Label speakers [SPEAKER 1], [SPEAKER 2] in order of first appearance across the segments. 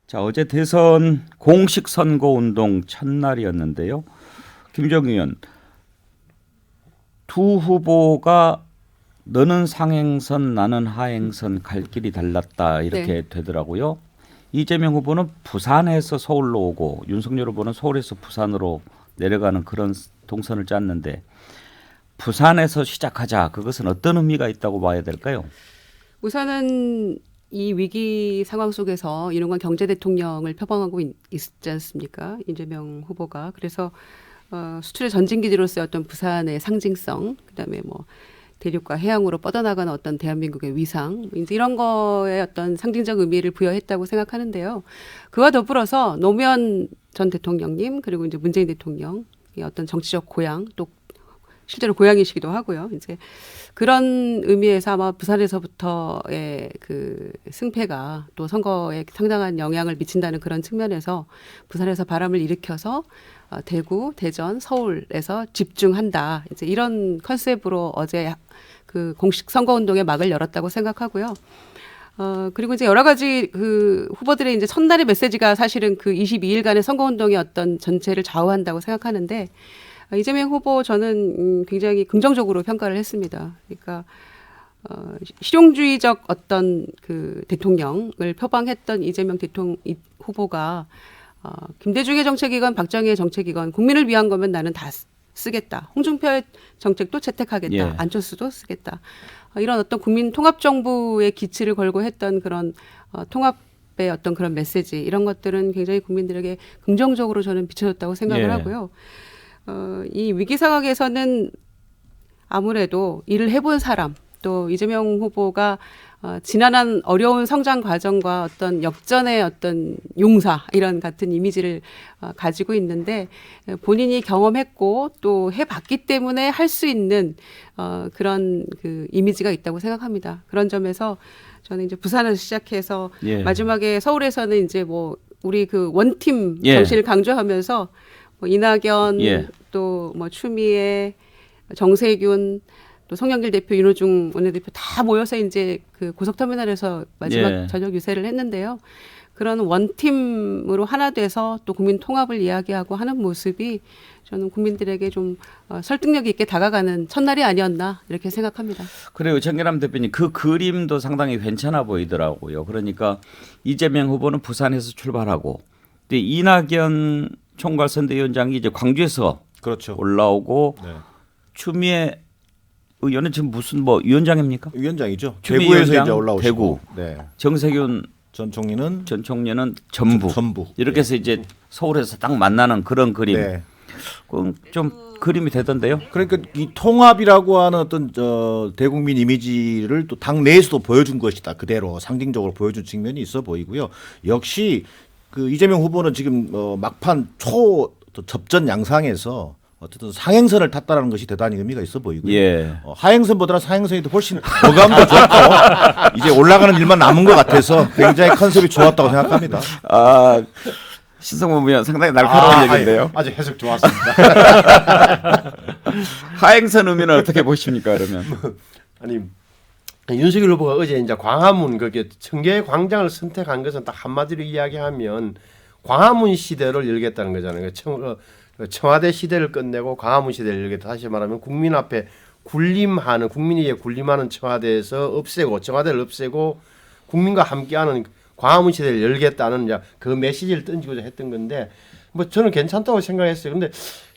[SPEAKER 1] 자, 어제 대선 공식 선거 운동 첫날이었는데요. 김정희 의원, 두 후보가 너는 상행선 나는 하행선 갈 길이 달랐다 이렇게 되더라고요. 이재명 후보는 부산에서 서울로 오고 윤석열 후보는 서울에서 부산으로 내려가는 그런 동선을 짰는데 부산에서 시작하자. 그것은 어떤 의미가 있다고 봐야 될까요?
[SPEAKER 2] 우선은 이 위기 상황 속에서 이른과 경제 대통령을 표방하고 있지 않습니까? 이재명 후보가. 그래서 수출의 전진기지로서의 어떤 부산의 상징성, 그다음에 뭐 대륙과 해양으로 뻗어나가는 어떤 대한민국의 위상, 이제 이런 거에 어떤 상징적 의미를 부여했다고 생각하는데요. 그와 더불어서 노무현 전 대통령님 그리고 이제 문재인 대통령의 어떤 정치적 고향, 또 실제로 고향이시기도 하고요. 이제 그런 의미에서 아마 부산에서부터의 그 승패가 또 선거에 상당한 영향을 미친다는 그런 측면에서 부산에서 바람을 일으켜서 대구, 대전, 서울에서 집중한다. 이제 이런 컨셉으로 어제 그 공식 선거운동의 막을 열었다고 생각하고요. 그리고 이제 여러 가지 그 후보들의 이제 첫날의 메시지가 사실은 그 22일간의 선거운동의 어떤 전체를 좌우한다고 생각하는데 이재명 후보 저는 굉장히 긍정적으로 평가를 했습니다. 그러니까 실용주의적 어떤 그 대통령을 표방했던 이재명 후보가 김대중의 정책이건 박정희의 정책이건 국민을 위한 거면 나는 다 쓰겠다. 홍준표의 정책도 채택하겠다.
[SPEAKER 1] 예.
[SPEAKER 2] 안철수도 쓰겠다. 이런 어떤 국민 통합 정부의 기치를 걸고 했던 그런 통합의 어떤 그런 메시지 이런 것들은 굉장히 국민들에게 긍정적으로 저는 비춰졌다고 생각을
[SPEAKER 1] 예.
[SPEAKER 2] 하고요. 이 위기 상황에서는 아무래도 일을 해본 사람 또 이재명 후보가 지난한 어려운 성장 과정과 어떤 역전의 어떤 용사 이런 같은 이미지를 가지고 있는데 본인이 경험했고 또 해봤기 때문에 할 수 있는 그런 그 이미지가 있다고 생각합니다. 그런 점에서 저는 이제 부산에서 시작해서
[SPEAKER 1] 예.
[SPEAKER 2] 마지막에 서울에서는 이제 뭐 우리 그 원팀
[SPEAKER 1] 예.
[SPEAKER 2] 정신을 강조하면서 뭐 이낙연
[SPEAKER 1] 예.
[SPEAKER 2] 또 뭐 추미애 정세균 또 송영길 대표 윤호중 원내대표 다 모여서 이제 그 고속터미널에서 마지막
[SPEAKER 1] 예.
[SPEAKER 2] 저녁 유세를 했는데요. 그런 원팀으로 하나 돼서 또 국민 통합을 이야기하고 하는 모습이 저는 국민들에게 좀 설득력 있게 다가가는 첫날이 아니었나 이렇게 생각합니다.
[SPEAKER 1] 그래요. 정계남 대표님 그 그림도 상당히 괜찮아 보이더라고요. 그러니까 이재명 후보는 부산에서 출발하고 근데 이낙연 총괄선대위원장이 이제 광주에서
[SPEAKER 3] 그렇죠.
[SPEAKER 1] 올라오고
[SPEAKER 3] 네.
[SPEAKER 1] 추미애 의원은 지금 무슨 뭐 위원장입니까?
[SPEAKER 3] 위원장이죠.
[SPEAKER 1] 추미애
[SPEAKER 3] 대구에서
[SPEAKER 1] 위원장,
[SPEAKER 3] 이제 올라오시고.
[SPEAKER 1] 대구.
[SPEAKER 3] 네.
[SPEAKER 1] 정세균
[SPEAKER 3] 전 총리는
[SPEAKER 1] 전 총리는 전북.
[SPEAKER 3] 전북.
[SPEAKER 1] 이렇게 해서 이제 서울에서 딱 만나는 그런 그림.
[SPEAKER 3] 네.
[SPEAKER 1] 그럼 좀 그림이 되던데요.
[SPEAKER 3] 그러니까 이 통합이라고 하는 어떤 대국민 이미지를 또 당 내에서도 보여준 것이다. 그대로 상징적으로 보여준 측면이 있어 보이고요. 역시 그 이재명 후보는 지금 막판 초 접전 양상에서 어쨌든 상행선을 탔다라는 것이 대단히 의미가 있어 보이고요.
[SPEAKER 1] 예.
[SPEAKER 3] 하행선보다는 상행선이 더 훨씬 어감도 좋고 이제 올라가는 일만 남은 것 같아서 굉장히 컨셉이 좋았다고 생각합니다.
[SPEAKER 1] 아 신성문 의원 상당히 날카로운 얘기인데요.
[SPEAKER 4] 아주 해석 좋았습니다.
[SPEAKER 1] 하행선 의미는 어떻게 보십니까 그러면?
[SPEAKER 4] 아니 윤석열 후보가 어제 이제 광화문 그게 청계 광장을 선택한 것은 딱 한마디로 이야기하면 광화문 시대를 열겠다는 거잖아요. 청와대 시대를 끝내고 광화문 시대를 열겠다. 다시 말하면 국민 앞에 군림하는 국민에게 군림하는 청와대에서 없애고 청와대를 없애고 국민과 함께하는 광화문 시대를 열겠다는 이제 그 메시지를 던지고자 했던 건데 뭐 저는 괜찮다고 생각했어요. 근데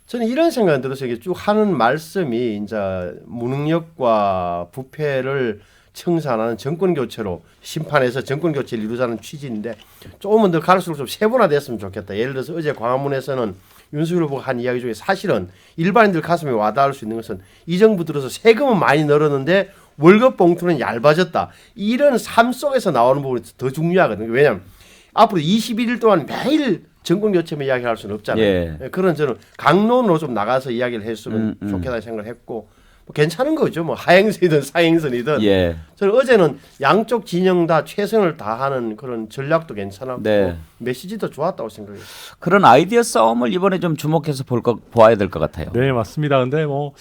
[SPEAKER 4] 저는 이런 생각이 들었어요. 쭉 하는 말씀이 이제 무능력과 부패를 청산하는 정권 교체로 심판해서 정권 교체를 이루자는 취지인데 조금은 더 갈수록 좀 세분화됐으면 좋겠다. 예를 들어서 어제 광화문에서는 윤석열 후보가 한 이야기 중에 사실은 일반인들 가슴에 와닿을 수 있는 것은 이 정부 들어서 세금은 많이 늘었는데 월급 봉투는 얇아졌다. 이런 삶 속에서 나오는 부분이 더 중요하거든요. 왜냐하면 앞으로 21일 동안 매일 정권 교체만 이야기할 수는 없잖아요.
[SPEAKER 1] 예.
[SPEAKER 4] 그런 저는 강론으로 좀 나가서 이야기를 했으면 좋겠다는 생각을 했고 뭐 괜찮은 거죠. 뭐 하행선이든 사행선이든.
[SPEAKER 1] 예.
[SPEAKER 4] 저는 어제는 양쪽 진영 다 최선을 다하는 그런 전략도 괜찮았고
[SPEAKER 1] 네.
[SPEAKER 4] 메시지도 좋았다고 생각해요.
[SPEAKER 1] 그런 아이디어 싸움을 이번에 좀 주목해서 보아야 될 것 같아요.
[SPEAKER 5] 네, 맞습니다. 근데 뭐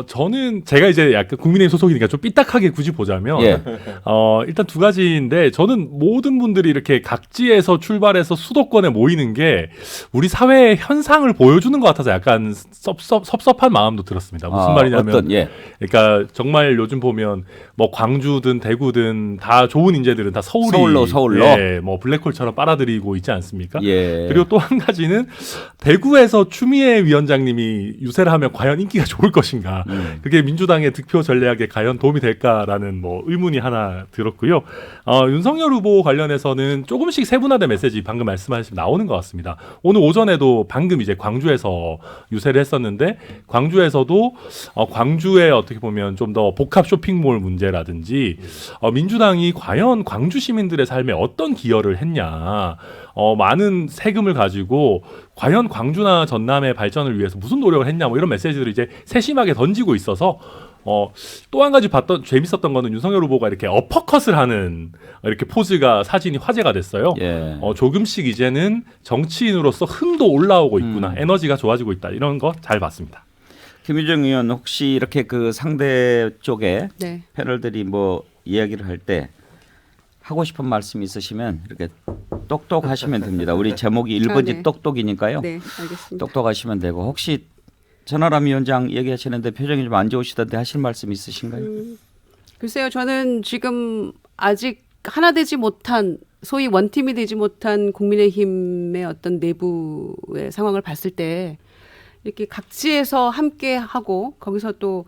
[SPEAKER 5] 저는 제가 이제 약간 국민의힘 소속이니까 좀 삐딱하게 굳이 보자면
[SPEAKER 1] 예.
[SPEAKER 5] 일단 두 가지인데 저는 모든 분들이 이렇게 각지에서 출발해서 수도권에 모이는 게 우리 사회의 현상을 보여주는 것 같아서 약간 섭섭한 마음도 들었습니다. 무슨 말이냐면
[SPEAKER 1] 어떤, 예.
[SPEAKER 5] 그러니까 정말 요즘 보면 뭐 광주든 대구든 다 좋은 인재들은 다
[SPEAKER 1] 서울로.
[SPEAKER 5] 예, 뭐 블랙홀처럼 빨아들이고 있지 않습니까?
[SPEAKER 1] 예.
[SPEAKER 5] 그리고 또 한 가지는 대구에서 추미애 위원장님이 유세를 하면 과연 인기가 좋을 것인가? 그게 민주당의 득표 전략에 과연 도움이 될까라는 뭐 의문이 하나 들었고요. 윤석열 후보 관련해서는 조금씩 세분화된 메시지 방금 말씀하신 나오는 것 같습니다. 오늘 오전에도 방금 이제 광주에서 유세를 했었는데 광주에서도 광주에 어떻게 보면 좀 더 복합 쇼핑몰 문제라든지 민주당이 과연 광주 시민들의 삶에 어떤 기여를 했냐, 많은 세금을 가지고 과연 광주나 전남의 발전을 위해서 무슨 노력을 했냐, 뭐 이런 메시지들을 이제 세심하게 던지고 있어서 또 한 가지 재밌었던 거는 윤석열 후보가 이렇게 어퍼컷을 하는 이렇게 포즈가 사진이 화제가 됐어요.
[SPEAKER 1] 예.
[SPEAKER 5] 조금씩 이제는 정치인으로서 흥도 올라오고 있구나, 에너지가 좋아지고 있다, 이런 거 잘 봤습니다.
[SPEAKER 1] 김유정 의원 혹시 이렇게 그 상대 쪽에
[SPEAKER 2] 네.
[SPEAKER 1] 패널들이 뭐 이야기를 할 때 하고 싶은 말씀 있으시면 이렇게 똑똑하시면 됩니다. 우리 제목이 1번지
[SPEAKER 2] 네.
[SPEAKER 1] 똑똑이니까요.
[SPEAKER 2] 네, 알겠습니다.
[SPEAKER 1] 똑똑하시면 되고 혹시 전하람 위원장 얘기하시는데 표정이 좀 안 좋으시던데 하실 말씀 있으신가요?
[SPEAKER 2] 글쎄요, 저는 지금 아직 하나 되지 못한, 소위 원팀이 되지 못한 국민의힘의 어떤 내부의 상황을 봤을 때 이렇게 각지에서 함께 하고 거기서 또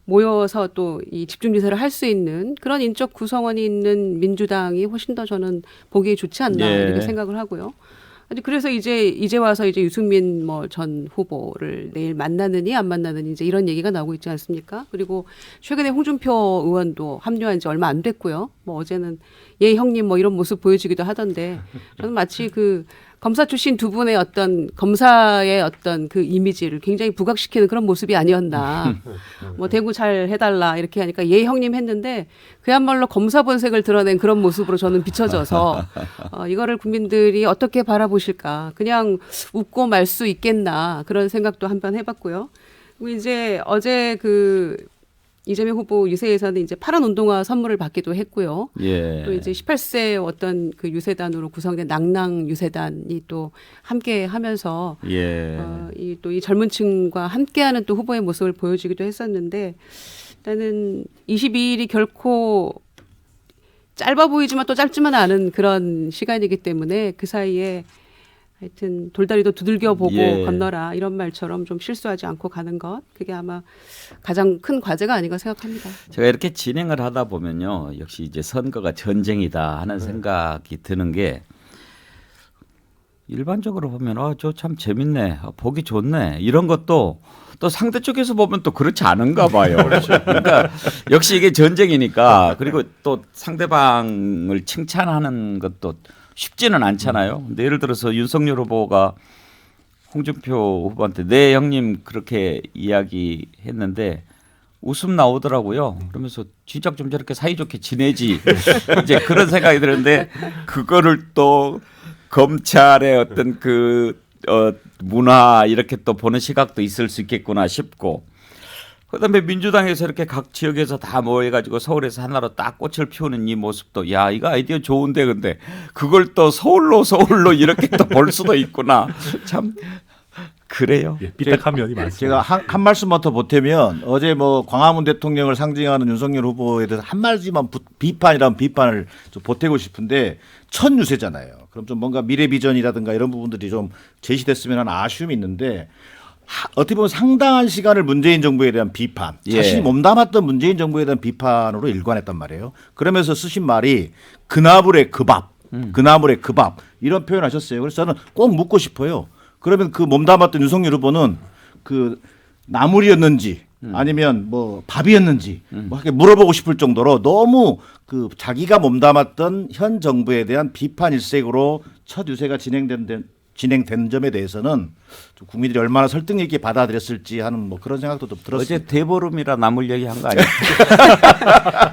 [SPEAKER 2] 모여서 또 이 집중지사를 할 수 있는 그런 인적 구성원이 있는 민주당이 훨씬 더 저는 보기에 좋지 않나
[SPEAKER 1] 예.
[SPEAKER 2] 이렇게 생각을 하고요. 아니, 그래서 이제 와서 이제 유승민 뭐 전 후보를 내일 만나느니 안 만나느니 이제 이런 얘기가 나오고 있지 않습니까? 그리고 최근에 홍준표 의원도 합류한 지 얼마 안 됐고요. 뭐 어제는 예 형님 뭐 이런 모습 보여주기도 하던데 저는 마치 그 검사 출신 두 분의 어떤 검사의 어떤 그 이미지를 굉장히 부각시키는 그런 모습이 아니었나. 뭐 대구 잘 해달라 이렇게 하니까 예 형님 했는데 그야말로 검사 본색을 드러낸 그런 모습으로 저는 비춰져서 이거를 국민들이 어떻게 바라보실까. 그냥 웃고 말 수 있겠나 그런 생각도 한번 해봤고요. 그리고 이제 어제 그 이재명 후보 유세에서는 이제 파란 운동화 선물을 받기도 했고요.
[SPEAKER 1] 예.
[SPEAKER 2] 또 이제 18세 어떤 그 유세단으로 구성된 낭낭 유세단이 또 함께 하면서
[SPEAKER 1] 예.
[SPEAKER 2] 이 젊은 층과 함께하는 또 후보의 모습을 보여주기도 했었는데 나는 22일이 결코 짧아 보이지만 또 짧지만 않은 그런 시간이기 때문에 그 사이에 하여튼 돌다리도 두들겨 보고
[SPEAKER 1] 예.
[SPEAKER 2] 건너라 이런 말처럼 좀 실수하지 않고 가는 것 그게 아마 가장 큰 과제가 아닌가 생각합니다.
[SPEAKER 1] 제가 이렇게 진행을 하다 보면요, 역시 이제 선거가 전쟁이다 하는 생각이 드는 게 일반적으로 보면 저 참 재밌네, 보기 좋네 이런 것도 또 상대 쪽에서 보면 또 그렇지 않은가 봐요. 그러니까 역시 이게 전쟁이니까 그리고 또 상대방을 칭찬하는 것도 쉽지는 않잖아요. 근데 예를 들어서 윤석열 후보가 홍준표 후보한테 네 형님 그렇게 이야기했는데 웃음 나오더라고요. 그러면서 진짜 좀 저렇게 사이좋게 지내지 이제 그런 생각이 드는데 그거를 또 검찰의 어떤 그 문화 이렇게 또 보는 시각도 있을 수 있겠구나 싶고, 그다음에 민주당에서 이렇게 각 지역에서 다 모여가지고 서울에서 하나로 딱 꽃을 피우는 이 모습도 야 이거 아이디어 좋은데 근데 그걸 또 서울로 이렇게 또 볼 수도 있구나. 참 그래요.
[SPEAKER 5] 예, 삐딱한 면이 많습니다.
[SPEAKER 3] 제가 한 말씀만 더 보태면 어제 뭐 광화문 대통령을 상징하는 윤석열 후보에 대해서 한 마디만 비판이라면 비판을 좀 보태고 싶은데 첫 유세잖아요. 그럼 좀 뭔가 미래 비전이라든가 이런 부분들이 좀 제시됐으면 하는 아쉬움이 있는데 어떻게 보면 상당한 시간을 문재인 정부에 대한 비판,
[SPEAKER 1] 예.
[SPEAKER 3] 자신이 몸담았던 문재인 정부에 대한 비판으로 일관했단 말이에요. 그러면서 쓰신 말이 그나물의 그 밥, 그나물의 그 밥 이런 표현하셨어요. 그래서 저는 꼭 묻고 싶어요. 그러면 그 몸담았던 윤석열 후보는 그 나물이었는지 아니면 뭐 밥이었는지 뭐 이렇게 물어보고 싶을 정도로 너무 그 자기가 몸담았던 현 정부에 대한 비판 일색으로 첫 유세가 진행된 진행된 점에 대해서는 좀 국민들이 얼마나 설득 있게 받아들였을지 하는 뭐 그런 생각도 좀 들었습니다.
[SPEAKER 1] 어제 대보름이라 나물 얘기한 거 아니에요?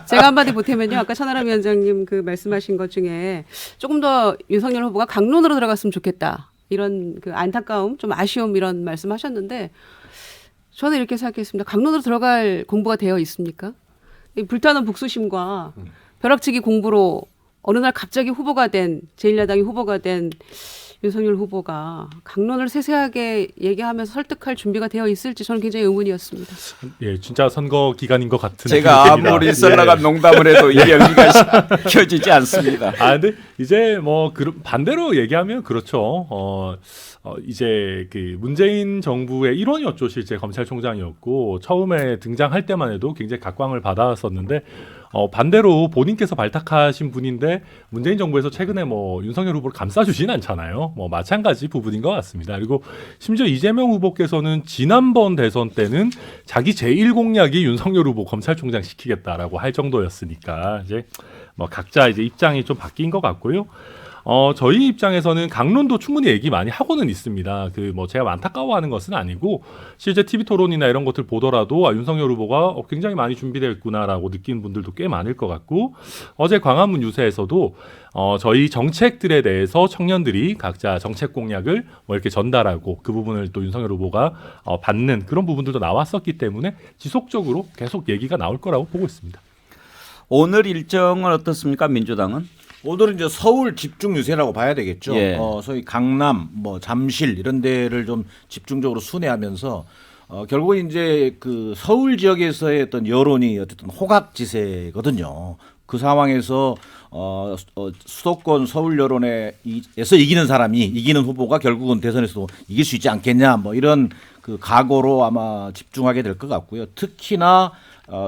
[SPEAKER 2] 제가 한마디 보태면요. 아까 천하람 위원장님 그 말씀하신 것 중에 조금 더 윤석열 후보가 강론으로 들어갔으면 좋겠다. 이런 그 안타까움, 좀 아쉬움 이런 말씀하셨는데 저는 이렇게 생각했습니다. 강론으로 들어갈 공부가 되어 있습니까? 이 불타는 북수심과 벼락치기 공부로 어느 날 갑자기 후보가 된 제1야당이 후보가 된 윤석열 후보가 강론을 세세하게 얘기하면서 설득할 준비가 되어 있을지 저는 굉장히 의문이었습니다.
[SPEAKER 5] 예, 진짜 선거 기간인 것 같은
[SPEAKER 1] 제가
[SPEAKER 5] 느낌입니다.
[SPEAKER 1] 아무리 썰나간 농담을 해도 이 연기가 켜지지 않습니다.
[SPEAKER 5] 아, 근데 이제 뭐 반대로 얘기하면 그렇죠. 이제 그 문재인 정부의 일원이었죠. 실제 검찰총장이었고 처음에 등장할 때만 해도 굉장히 각광을 받았었는데 반대로 본인께서 발탁하신 분인데 문재인 정부에서 최근에 뭐 윤석열 후보를 감싸주진 않잖아요. 뭐 마찬가지 부분인 것 같습니다. 그리고 심지어 이재명 후보께서는 지난번 대선 때는 자기 제1 공약이 윤석열 후보 검찰총장 시키겠다라고 할 정도였으니까 이제 뭐 각자 이제 입장이 좀 바뀐 것 같고요. 저희 입장에서는 강론도 충분히 얘기 많이 하고는 있습니다. 그 뭐 제가 안타까워하는 것은 아니고 실제 TV 토론이나 이런 것들 보더라도 윤석열 후보가 굉장히 많이 준비됐구나라고 느끼는 분들도 꽤 많을 것 같고 어제 광화문 유세에서도 저희 정책들에 대해서 청년들이 각자 정책 공약을 뭐 이렇게 전달하고 그 부분을 또 윤석열 후보가 받는 그런 부분들도 나왔었기 때문에 지속적으로 계속 얘기가 나올 거라고 보고 있습니다.
[SPEAKER 1] 오늘 일정은 어떻습니까? 민주당은?
[SPEAKER 3] 오늘은 이제 서울 집중 유세라고 봐야 되겠죠.
[SPEAKER 1] 예.
[SPEAKER 3] 소위 강남, 뭐 잠실 이런 데를 좀 집중적으로 순회하면서 결국은 이제 그 서울 지역에서의 어떤 여론이 어쨌든 호각지세거든요. 그 상황에서 수도권 서울 여론에서 이기는 사람이 이기는 후보가 결국은 대선에서도 이길 수 있지 않겠냐 뭐 이런 그 각오로 아마 집중하게 될 것 같고요. 특히나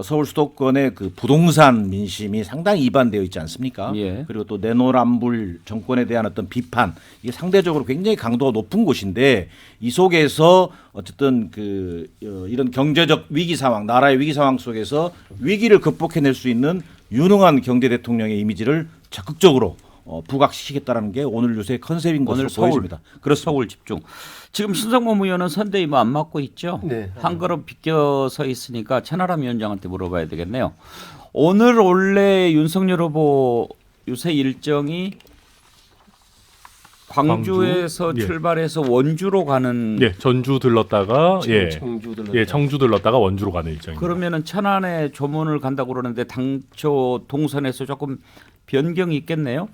[SPEAKER 3] 서울 수도권의 그 부동산 민심이 상당히 이반되어 있지 않습니까?
[SPEAKER 1] 예.
[SPEAKER 3] 그리고 또 내노란불 정권에 대한 어떤 비판 이게 상대적으로 굉장히 강도가 높은 곳인데 이 속에서 어쨌든 그 이런 경제적 위기 상황, 나라의 위기 상황 속에서 위기를 극복해낼 수 있는 유능한 경제 대통령의 이미지를 적극적으로 부각시키겠다라는 게 오늘 요새 컨셉인 것으로
[SPEAKER 1] 오늘
[SPEAKER 3] 보여집니다.
[SPEAKER 1] 그래서 서울 집중. 지금 신성범 의원은 선대위 뭐 안 맡고 있죠?
[SPEAKER 4] 네.
[SPEAKER 1] 한 걸음 비껴서 있으니까 천하람 위원장한테 물어봐야 되겠네요. 오늘 원래 윤석열 후보 유세 일정이 광주에서
[SPEAKER 5] 광주? 예.
[SPEAKER 1] 출발해서 원주로 가는.
[SPEAKER 5] 예, 전주 들렀다가 청주 들렀다가 원주로 가는 일정입니다.
[SPEAKER 1] 그러면은 천안에 조문을 간다고 그러는데 당초 동선에서 조금 변경이 있겠네요.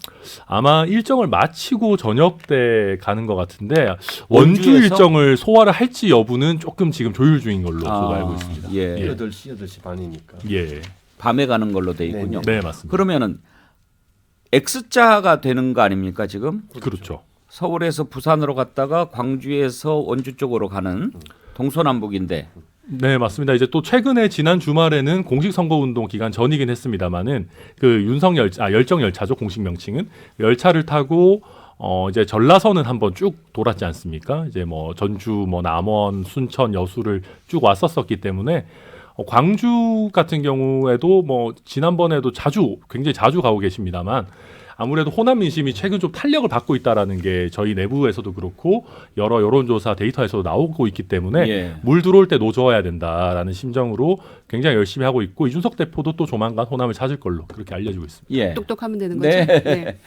[SPEAKER 5] 아마 일정을 마치고 저녁 때 가는 것 같은데 원주
[SPEAKER 1] 원주에서?
[SPEAKER 5] 일정을 소화를 할지 여부는 조금 지금 조율 중인 걸로 저도 알고 있습니다.
[SPEAKER 1] 예.
[SPEAKER 4] 8시 반이니까.
[SPEAKER 5] 예,
[SPEAKER 1] 밤에 가는 걸로 돼 있군요.
[SPEAKER 5] 네 맞습니다.
[SPEAKER 1] 그러면은 X자가 되는 거 아닙니까 지금?
[SPEAKER 5] 그렇죠.
[SPEAKER 1] 서울에서 부산으로 갔다가 광주에서 원주 쪽으로 가는 동서남북인데.
[SPEAKER 5] 네 맞습니다. 이제 또 최근에 지난 주말에는 공식 선거운동 기간 전이긴 했습니다만은 그 열정 열차죠 공식 명칭은 열차를 타고 이제 전라선은 한번 쭉 돌았지 않습니까? 이제 뭐 전주, 뭐 남원, 순천, 여수를 쭉 왔었기 때문에 광주 같은 경우에도 뭐 지난번에도 굉장히 자주 가고 계십니다만. 아무래도 호남 민심이 최근 좀 탄력을 받고 있다라는 게 저희 내부에서도 그렇고 여러 여론조사 데이터에서도 나오고 있기 때문에
[SPEAKER 1] 예.
[SPEAKER 5] 물 들어올 때 노져야 된다라는 심정으로 굉장히 열심히 하고 있고 이준석 대표도 또 조만간 호남을 찾을 걸로 그렇게 알려지고 있습니다.
[SPEAKER 1] 예.
[SPEAKER 2] 똑똑하면 되는 거죠.
[SPEAKER 1] 네.
[SPEAKER 2] 네.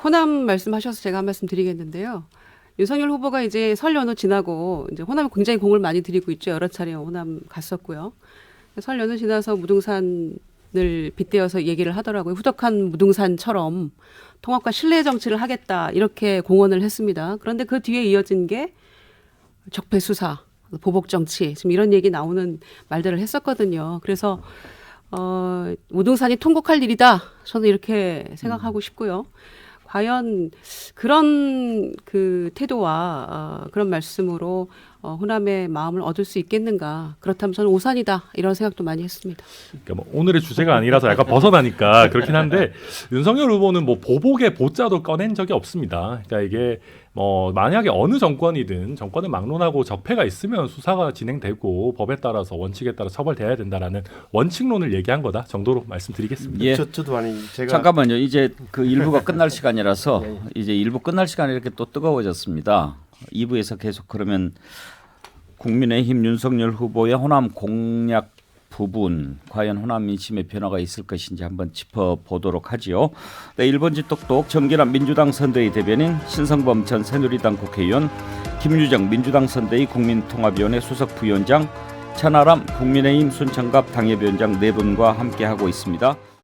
[SPEAKER 2] 호남 말씀하셔서 제가 한 말씀 드리겠는데요. 윤석열 후보가 이제 설 연휴 지나고 이제 호남에 굉장히 공을 많이 들이고 있죠. 여러 차례 호남 갔었고요. 설 연휴 지나서 무등산을 빗대어서 얘기를 하더라고요. 후덕한 무등산처럼 통합과 신뢰 정치를 하겠다 이렇게 공언을 했습니다. 그런데 그 뒤에 이어진 게 적폐 수사, 보복 정치 지금 이런 얘기 나오는 말들을 했었거든요. 그래서 무등산이 통곡할 일이다. 저는 이렇게 생각하고 싶고요. 과연 그런 그 태도와 그런 말씀으로 호남의 마음을 얻을 수 있겠는가. 그렇다면 저는 오산이다 이런 생각도 많이 했습니다.
[SPEAKER 5] 그러니까 뭐 오늘의 주제가 아니라서 약간 벗어나니까 그렇긴 한데 윤석열 후보는 뭐 보복의 보자도 꺼낸 적이 없습니다. 그러니까 이게 뭐 만약에 어느 정권이든 정권을 막론하고 적폐가 있으면 수사가 진행되고 법에 따라서 원칙에 따라 처벌돼야 된다라는 원칙론을 얘기한 거다 정도로 말씀드리겠습니다.
[SPEAKER 1] 예.
[SPEAKER 4] 저도 아니 제가
[SPEAKER 1] 잠깐만요. 이제 그 1부가 끝날 시간이라서 이제 1부 끝날 시간이 이렇게 또 뜨거워졌습니다. 2부에서 계속 그러면 국민의힘 윤석열 후보의 호남 공약 부분 과연 호남 민심의 변화가 있을 것인지 한번 짚어보도록 하지요. 네, 1번지 똑똑 정기란 민주당 선대위 대변인, 신성범 전 새누리당 국회의원, 김유정 민주당 선대위 국민통합위원회 수석 부위원장, 천하람 국민의힘 순천갑 당협위원장 네 분과 함께하고 있습니다.